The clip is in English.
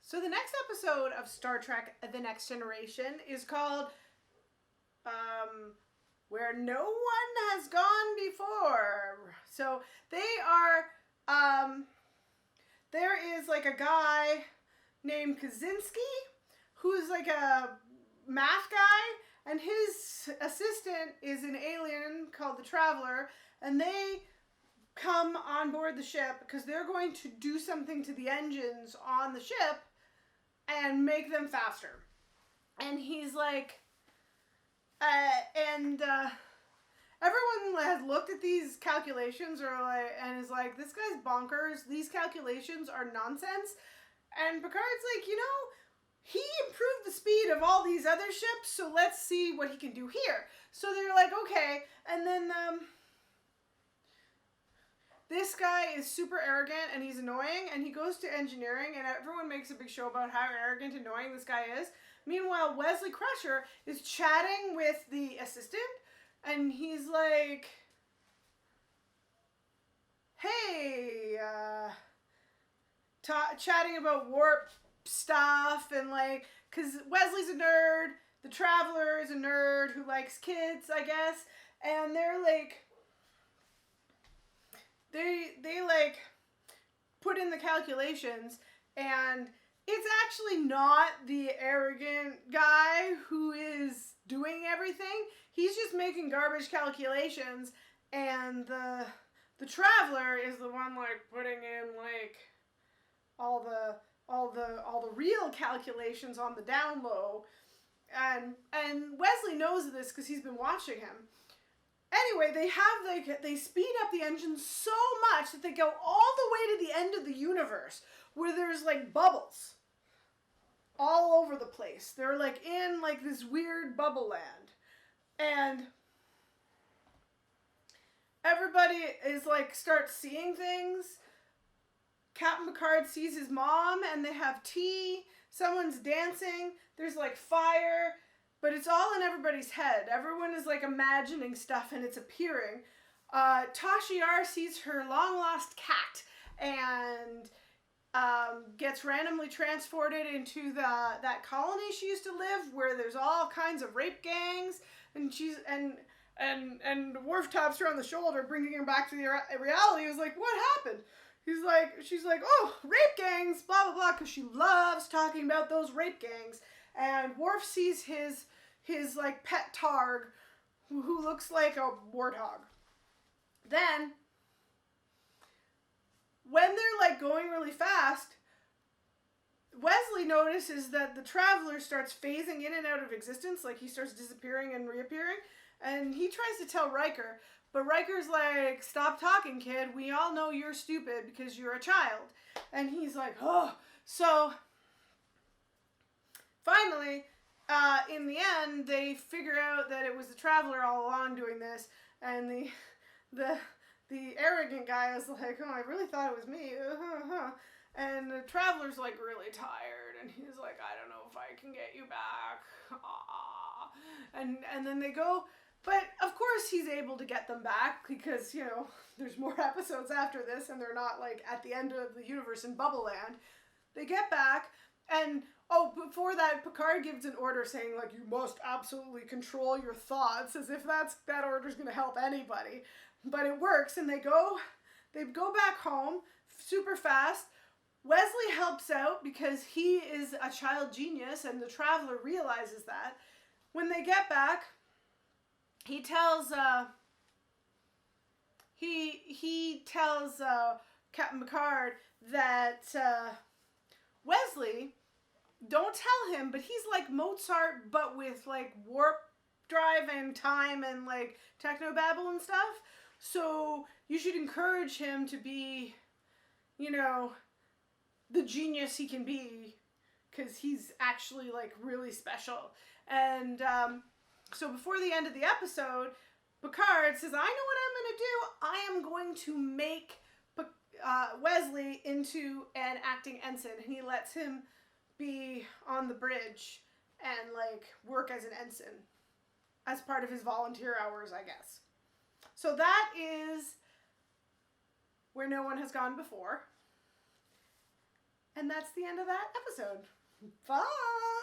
So the next episode of Star Trek The Next Generation is called Where No One Has Gone Before. So they are there is like a guy named Kaczynski who's like a math guy, and his assistant is an alien called the Traveler, and they come on board the ship because they're going to do something to the engines on the ship and make them faster. And he's like, everyone has looked at these calculations and is like, this guy's bonkers. These calculations are nonsense. And Picard's like, he improved the speed of all these other ships, so let's see what he can do here. So they're like, okay. And then this guy is super arrogant and he's annoying, and he goes to engineering, and everyone makes a big show about how arrogant and annoying this guy is. Meanwhile, Wesley Crusher is chatting with the assistant, and he's like, hey, chatting about warp stuff, and like, because Wesley's a nerd, the Traveler is a nerd who likes kids, I guess, and they're like, they like put in the calculations, and it's actually not the arrogant guy who is doing everything. He's just making garbage calculations, and the Traveler is the one like putting in like all the real calculations on the down low, and Wesley knows this because he's been watching him. Anyway, they speed up the engine so much that they go all the way to the end of the universe, where there's like bubbles all over the place. They're like in like this weird bubble land, and everybody is like starts seeing things. Captain Picard sees his mom, and they have tea. Someone's dancing. There's like fire. But it's all in everybody's head. Everyone is like imagining stuff, and it's appearing. Tasha Yar sees her long-lost cat and gets randomly transported into that colony she used to live, where there's all kinds of rape gangs, and and Worf taps her on the shoulder, bringing her back to the reality. He was like, "What happened?" She's like, "Oh, rape gangs, blah blah blah," because she loves talking about those rape gangs. And Worf sees his like pet Targ, who looks like a warthog. Then, when they're like going really fast, Wesley notices that the Traveler starts phasing in and out of existence, like he starts disappearing and reappearing, and he tries to tell Riker, but Riker's like, "Stop talking, kid. We all know you're stupid because you're a child." And he's like, "Oh." So finally, in the end, they figure out that it was the Traveler all along doing this, and the arrogant guy is like, "Oh, I really thought it was me." And the Traveler's like really tired, and he's like, "I don't know if I can get you back." And then they go, but of course he's able to get them back because, there's more episodes after this, and they're not like at the end of the universe in Bubble Land. They get back, and before that, Picard gives an order saying, like, "You must absolutely control your thoughts," as if that order's going to help anybody. But it works, and they go back home super fast. Wesley helps out because he is a child genius, and the Traveler realizes that. When they get back, he tells Captain Picard that Wesley, don't tell him, but he's like Mozart, but with like warp drive and time and like technobabble and stuff. So you should encourage him to be, the genius he can be, because he's actually like really special. And so before the end of the episode, Picard says, "I know what I'm going to do. I am going to make Wesley into an acting ensign," and he lets him be on the bridge and like work as an ensign as part of his volunteer hours, I guess. So that is Where No One Has Gone Before. And that's the end of that episode. Bye!